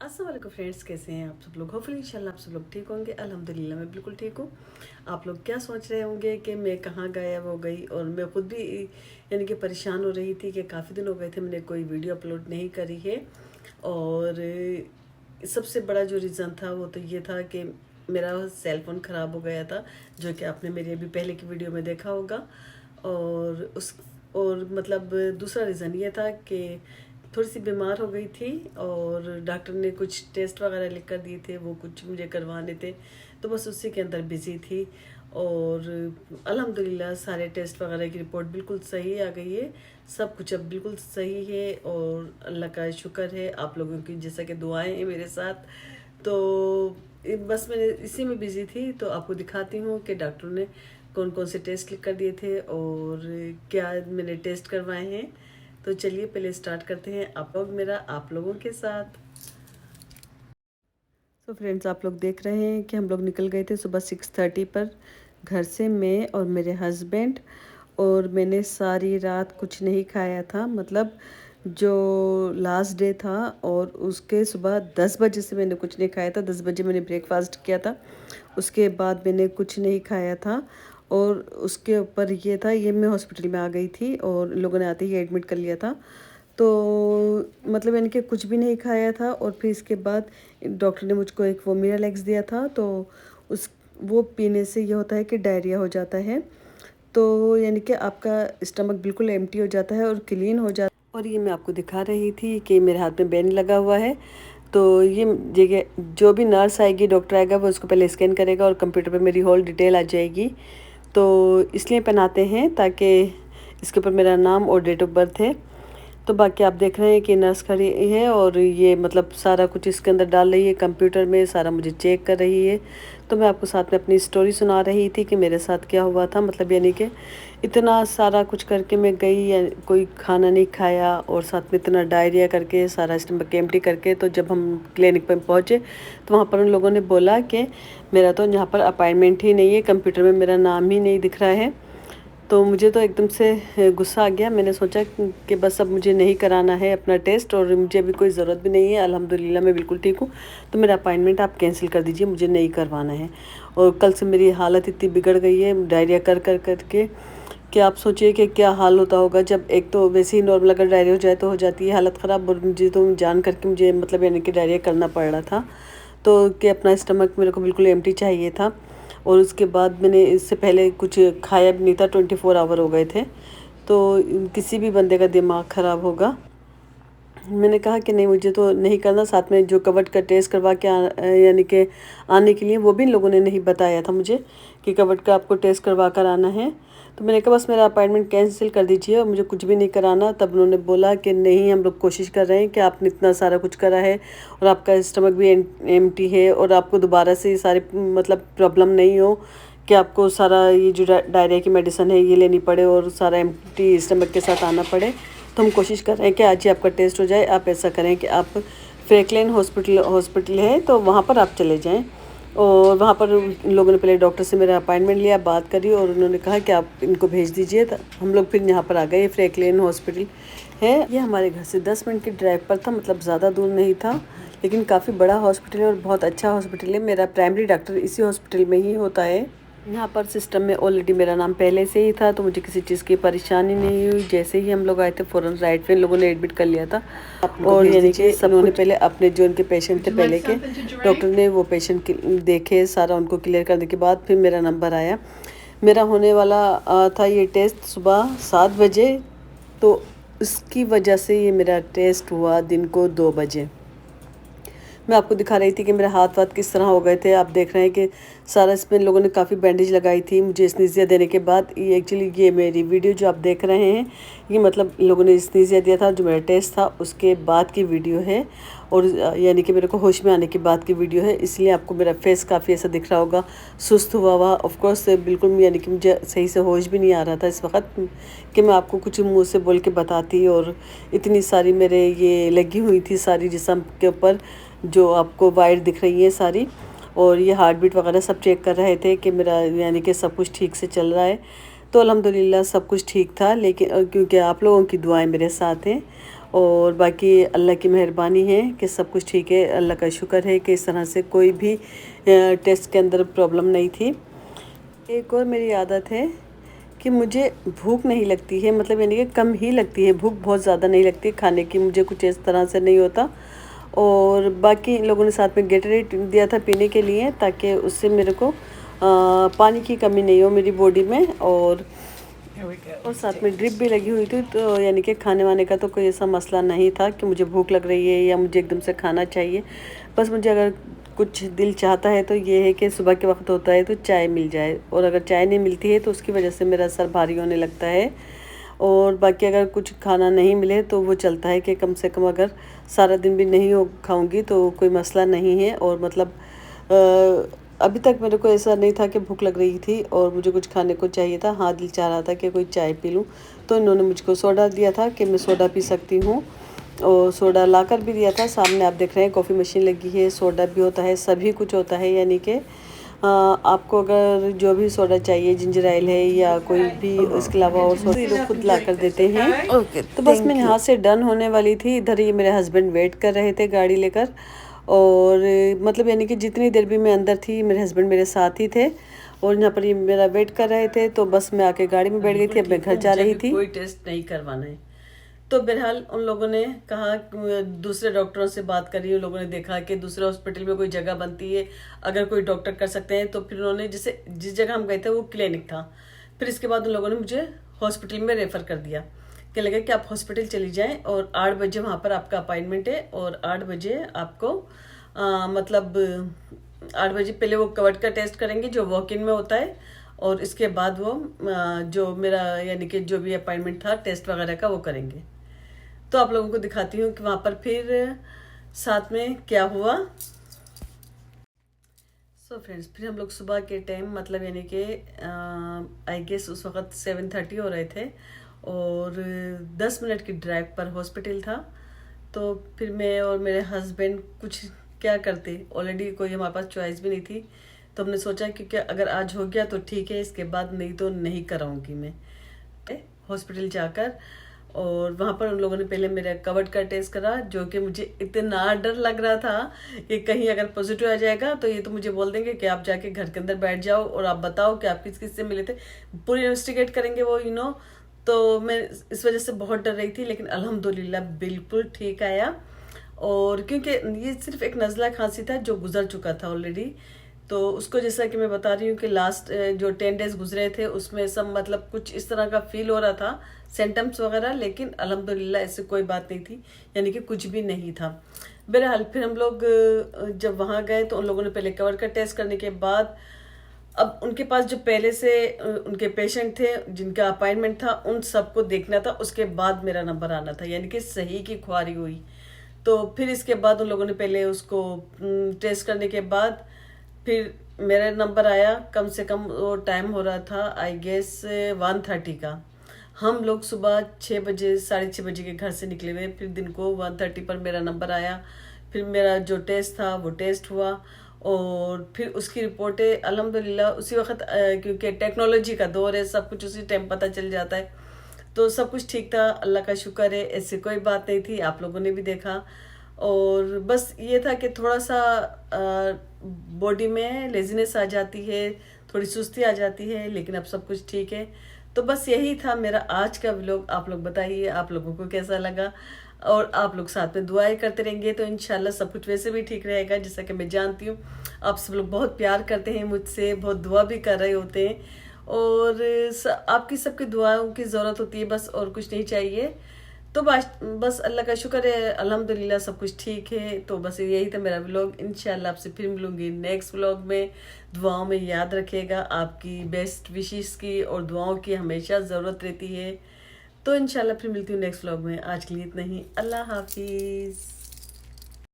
अस्सलाम वालेकुम फ्रेंड्स, कैसे हैं आप सब लोग। होपफुली इंशाल्लाह आप सब लोग ठीक होंगे। अल्हम्दुलिल्लाह मैं बिल्कुल ठीक हूँ। आप लोग क्या सोच रहे होंगे कि मैं कहाँ गायब हो गई, और मैं खुद भी यानी कि परेशान हो रही थी कि काफ़ी दिन हो गए थे मैंने कोई वीडियो अपलोड नहीं करी है। और सबसे बड़ा जो रीज़न था वो तो ये था कि मेरा सेल फ़ोन ख़राब हो गया था, जो कि आपने मेरी अभी पहले की वीडियो में देखा होगा। और उस और मतलब दूसरा रीज़न ये था कि थोड़ी सी बीमार हो गई थी, और डॉक्टर ने कुछ टेस्ट वगैरह लिख कर दिए थे, वो कुछ मुझे करवाने थे, तो बस उसी के अंदर बिज़ी थी। और अल्हम्दुलिल्लाह सारे टेस्ट वगैरह की रिपोर्ट बिल्कुल सही आ गई है। सब कुछ अब बिल्कुल सही है, और अल्लाह का शुक्र है, आप लोगों की जैसा कि दुआएं हैं मेरे साथ। तो बस मैंने इसी में बिज़ी थी, तो आपको दिखाती हूँ कि डॉक्टर ने कौन कौन से टेस्ट लिख कर दिए थे और क्या मैंने टेस्ट करवाए हैं। तो चलिए पहले स्टार्ट करते हैं आप लोगों के साथ। तो फ्रेंड्स, आप लोग देख रहे हैं कि हम लोग निकल गए थे सुबह 6:30 पर घर से, मैं और मेरे हस्बैंड। और मैंने सारी रात कुछ नहीं खाया था, मतलब जो लास्ट डे था, और उसके सुबह 10 बजे से मैंने कुछ नहीं खाया था। 10 बजे मैंने ब्रेकफास्ट किया था, उसके बाद मैंने कुछ नहीं खाया था। और उसके ऊपर ये था, ये मैं हॉस्पिटल में आ गई थी और लोगों ने आते ही एडमिट कर लिया था। तो मतलब यानी कि कुछ भी नहीं खाया था। और फिर इसके बाद डॉक्टर ने मुझको एक वो मिरालेक्स दिया था, तो उस वो पीने से ये होता है कि डायरिया हो जाता है। तो यानी कि आपका स्टमक बिल्कुल एम्प्टी हो जाता है और क्लीन हो जाता है। और ये मैं आपको दिखा रही थी कि मेरे हाथ में बैंड लगा हुआ है। तो ये जगह जो भी नर्स आएगी, डॉक्टर आएगा, वो उसको पहले स्कैन करेगा और कंप्यूटर पे मेरी होल डिटेल आ जाएगी। तो इसलिए पहनाते हैं ताकि इसके ऊपर मेरा नाम और डेट ऑफ बर्थ है। तो बाकी आप देख रहे हैं कि नर्स खड़ी है, और ये मतलब सारा कुछ इसके अंदर डाल रही है, कंप्यूटर में सारा मुझे चेक कर रही है। तो मैं आपको साथ में अपनी स्टोरी सुना रही थी कि मेरे साथ क्या हुआ था। मतलब यानी कि इतना सारा कुछ करके मैं गई, या कोई खाना नहीं खाया, और साथ में इतना डायरिया करके सारा स्टमक एम्प्टी करके। तो जब हम क्लिनिक पर पहुँचे तो वहाँ पर उन लोगों ने बोला कि मेरा तो यहाँ पर अपॉइंटमेंट ही नहीं है, कंप्यूटर में मेरा नाम ही नहीं दिख रहा है। तो मुझे तो एकदम से गुस्सा आ गया। मैंने सोचा कि बस अब मुझे नहीं कराना है अपना टेस्ट, और मुझे अभी कोई ज़रूरत भी नहीं है, अल्हम्दुलिल्लाह मैं बिल्कुल ठीक हूँ। तो मेरा अपॉइंटमेंट आप कैंसिल कर दीजिए, मुझे नहीं करवाना है। और कल से मेरी हालत इतनी बिगड़ गई है डायरिया कर कर करके कि आप सोचिए कि क्या हाल होता होगा। जब एक तो वैसे ही नॉर्मल अगर डायरिया हो जाए तो हो जाती है हालत ख़राब, और मुझे तो जान करके मुझे मतलब यानी कि डायरिया करना पड़ रहा था। तो कि अपना स्टमक मेरे को बिल्कुल एम्प्टी चाहिए था। और उसके बाद मैंने इससे पहले कुछ खाया भी नहीं था, 24 आवर हो गए थे। तो किसी भी बंदे का दिमाग ख़राब होगा। मैंने कहा कि नहीं, मुझे तो नहीं करना। साथ में जो कवर्ड का टेस्ट करवा के यानी कि आने के लिए, वो भी इन लोगों ने नहीं बताया था मुझे कि कवर्ड का आपको टेस्ट करवा कर आना है। तो मैंने कहा बस मेरा अपॉइंटमेंट कैंसिल कर दीजिए और मुझे कुछ भी नहीं कराना। तब उन्होंने बोला कि नहीं, हम लोग कोशिश कर रहे हैं कि आपने इतना सारा कुछ करा है और आपका स्टमक भी एम्प्टी है, और आपको दोबारा से ये सारे मतलब प्रॉब्लम नहीं हो कि आपको सारा ये जो डायरिया की मेडिसिन है ये लेनी पड़े और सारा एम्प्टी स्टमक के साथ आना पड़े। तो हम कोशिश कर रहे हैं कि आज ही आपका टेस्ट हो जाए। आप ऐसा करें कि आप फ्रैंकलिन हॉस्पिटल है तो वहाँ पर आप चले जाएं। और वहाँ पर लोगों ने पहले डॉक्टर से मेरा अपॉइंटमेंट लिया, बात करी, और उन्होंने कहा कि आप इनको भेज दीजिए। तो हम लोग फिर यहाँ पर आ गए। फ्रैंकलिन हॉस्पिटल है, ये हमारे घर से 10 मिनट की ड्राइव पर था, मतलब ज़्यादा दूर नहीं था, लेकिन काफ़ी बड़ा हॉस्पिटल है और बहुत अच्छा हॉस्पिटल है। मेरा प्राइमरी डॉक्टर इसी हॉस्पिटल में ही होता है। यहाँ पर सिस्टम में ऑलरेडी मेरा नाम पहले से ही था, तो मुझे किसी चीज़ की परेशानी नहीं हुई। जैसे ही हम लोग आए थे फ़ौरन राइट में लोगों ने एडमिट कर लिया था। और यानी कि उन्होंने पहले अपने जो उनके पेशेंट थे पहले के, डॉक्टर ने वो पेशेंट देखे, सारा उनको क्लियर करने के बाद फिर मेरा नंबर आया। मेरा होने वाला था ये टेस्ट सुबह 7 बजे, तो उसकी वजह से ये मेरा टेस्ट हुआ दिन को 2 बजे। मैं आपको दिखा रही थी कि मेरे हाथ वाथ किस तरह हो गए थे। आप देख रहे हैं कि सारा इसमें लोगों ने काफ़ी बैंडेज लगाई थी मुझे स्नीजिया देने के बाद। ये एक्चुअली ये मेरी वीडियो जो आप देख रहे हैं, ये मतलब लोगों ने स्नीजिया दिया था, जो मेरा टेस्ट था उसके बाद की वीडियो है, और यानी कि मेरे को होश में आने के बाद की वीडियो है। इसलिए आपको मेरा फेस काफ़ी ऐसा दिख रहा होगा, सुस्त हुआ हुआ। ऑफकोर्स बिल्कुल यानी कि मुझे सही से होश भी नहीं आ रहा था इस वक्त कि मैं आपको कुछ मुँह से बोल के बताती। और इतनी सारी मेरे ये लगी हुई थी सारी जिस्म के ऊपर, जो आपको वायर दिख रही है सारी, और ये हार्ट बीट वगैरह सब चेक कर रहे थे कि मेरा यानी कि सब कुछ ठीक से चल रहा है। तो अल्हम्दुलिल्लाह सब कुछ ठीक था, लेकिन क्योंकि आप लोगों की दुआएं मेरे साथ हैं। और बाकी अल्लाह की मेहरबानी है कि सब कुछ ठीक है। अल्लाह का शुक्र है कि इस तरह से कोई भी टेस्ट के अंदर प्रॉब्लम नहीं थी। एक और मेरी आदत है कि मुझे भूख नहीं लगती है, मतलब यानी कि कम ही लगती है, भूख बहुत ज़्यादा नहीं लगती खाने की, मुझे कुछ इस तरह से नहीं होता। और बाकी इन लोगों ने साथ में गेटरेट दिया था पीने के लिए, ताकि उससे मेरे को पानी की कमी नहीं हो मेरी बॉडी में। और साथ में ड्रिप भी लगी हुई थी, तो यानी कि खाने वाने का तो कोई ऐसा मसला नहीं था कि मुझे भूख लग रही है या मुझे एकदम से खाना चाहिए। बस मुझे अगर कुछ दिल चाहता है तो ये है कि सुबह के वक्त होता है तो चाय मिल जाए, और अगर चाय नहीं मिलती है तो उसकी वजह से मेरा सर भारी होने लगता है। और बाकी अगर कुछ खाना नहीं मिले तो वो चलता है कि कम से कम अगर सारा दिन भी नहीं हो खाऊंगी तो कोई मसला नहीं है। और मतलब अभी तक मेरे को ऐसा नहीं था कि भूख लग रही थी और मुझे कुछ खाने को चाहिए था। हाँ, दिल चाह रहा था कि कोई चाय पी लूँ, तो इन्होंने मुझको सोडा दिया था कि मैं सोडा पी सकती हूँ, और सोडा लाकर भी दिया था। सामने आप देख रहे हैं कॉफ़ी मशीन लगी है, सोडा भी होता है, सभी कुछ होता है। यानी कि आपको अगर जो भी सोडा चाहिए, जिंजर आयल है या कोई भी इसके अलावा और सोडा, ये लोग खुद ला कर देते हैं। ओके, तो बस मैं यहाँ से डन होने वाली थी। इधर ये मेरे हस्बैंड वेट कर रहे थे गाड़ी लेकर, और मतलब यानी कि जितनी देर भी मैं अंदर थी मेरे हस्बैंड मेरे साथ ही थे, और यहाँ पर ये मेरा वेट कर रहे थे। तो बस मैं आके गाड़ी में बैठ गई थी, अब मैं घर जा रही थी। कोई टेस्ट नहीं करवाना है। तो बहरहाल उन लोगों ने कहा, दूसरे डॉक्टरों से बात करी, उन लोगों ने देखा कि दूसरे हॉस्पिटल में कोई जगह बनती है अगर कोई डॉक्टर कर सकते हैं, तो फिर उन्होंने जैसे जिस जगह हम गए थे वो क्लिनिक था, फिर इसके बाद उन लोगों ने मुझे हॉस्पिटल में रेफ़र कर दिया। क्या लगा कि आप हॉस्पिटल चली जाएं और 8 बजे वहाँ पर आपका अपॉइंटमेंट है, और 8 बजे आपको मतलब 8 बजे पहले वो कवर्ड का टेस्ट करेंगे जो वॉक इन में होता है, और इसके बाद वो जो मेरा यानी कि जो भी अपॉइंटमेंट था टेस्ट वगैरह का वो करेंगे। तो आप लोगों को दिखाती हूँ कि वहाँ पर फिर साथ में क्या हुआ। सो फ्रेंड्स, फिर हम लोग सुबह के टाइम मतलब यानी कि आई गेस उस वक्त 7:30 हो रहे थे, और 10 मिनट की ड्राइव पर हॉस्पिटल था। तो फिर मैं और मेरे हस्बैंड कुछ क्या करते, ऑलरेडी कोई हमारे पास चॉइस भी नहीं थी। तो हमने सोचा क्योंकि अगर आज हो गया तो ठीक है, इसके बाद नहीं तो नहीं कराऊंगी मैं हॉस्पिटल जाकर। और वहाँ पर उन लोगों ने पहले मेरा कवर्ड का टेस्ट करा, जो कि मुझे इतना डर लग रहा था कि कहीं अगर पॉजिटिव आ जाएगा तो ये तो मुझे बोल देंगे कि आप जाके घर के अंदर बैठ जाओ और आप बताओ कि आप किस किस से मिले थे, पूरी इन्वेस्टिगेट करेंगे वो तो मैं इस वजह से बहुत डर रही थी, लेकिन अल्हम्दुलिल्लाह बिल्कुल ठीक आया। और क्योंकि ये सिर्फ एक नज़ला खांसी था जो गुजर चुका था ऑलरेडी, तो उसको जैसा कि मैं बता रही हूँ कि लास्ट जो 10 डेज गुजरे थे उसमें सब मतलब कुछ इस तरह का फील हो रहा था, सिम्टम्स वगैरह, लेकिन अल्हम्दुलिल्लाह ऐसे कोई बात नहीं थी, यानी कि कुछ भी नहीं था। बहरहाल फिर हम लोग जब वहाँ गए तो उन लोगों ने पहले कवर का टेस्ट करने के बाद, अब उनके पास जो पहले से उनके पेशेंट थे जिनका अपॉइंटमेंट था उन सबको देखना था, उसके बाद मेरा नंबर आना था, यानी कि सही की ख्वारी हुई। तो फिर इसके बाद उन लोगों ने पहले उसको टेस्ट करने के बाद फिर मेरा नंबर आया। कम से कम वो टाइम हो रहा था आई गेस 1:30 का। हम लोग सुबह 6 बजे 6:30 बजे के घर से निकले हुए, फिर दिन को 1:30 पर मेरा नंबर आया। फिर मेरा जो टेस्ट था वो टेस्ट हुआ, और फिर उसकी रिपोर्टें अल्हम्दुलिल्लाह उसी वक्त, क्योंकि टेक्नोलॉजी का दौर है, सब कुछ उसी टाइम पता चल जाता है, तो सब कुछ ठीक था, अल्लाह का शुक्र है, ऐसी कोई बात नहीं थी। आप लोगों ने भी देखा। और बस ये था कि थोड़ा सा बॉडी में लेजीनेस आ जाती है, थोड़ी सुस्ती आ जाती है, लेकिन अब सब कुछ ठीक है। तो बस यही था मेरा आज का व्लॉग। आप लोग बताइए आप लोगों को कैसा लगा, और आप लोग साथ में दुआएं करते रहेंगे तो इंशाल्लाह सब कुछ वैसे भी ठीक रहेगा। जैसा कि मैं जानती हूँ आप सब लोग बहुत प्यार करते हैं मुझसे, बहुत दुआ भी कर रहे होते हैं, और आपकी सबकी दुआओं की ज़रूरत होती है बस, और कुछ नहीं चाहिए। तो बस अल्लाह का शुक्र है, अल्हम्दुलिल्लाह सब कुछ ठीक है। तो बस यही था मेरा व्लॉग। इंशाल्लाह आपसे फिर मिलूंगी नेक्स्ट व्लॉग में। दुआओं में याद रखिएगा, आपकी बेस्ट विशेस की और दुआओं की हमेशा ज़रूरत रहती है। तो इंशाल्लाह फिर मिलती हूँ नेक्स्ट व्लॉग में। आज के लिए इतना ही, अल्लाह हाफिज़।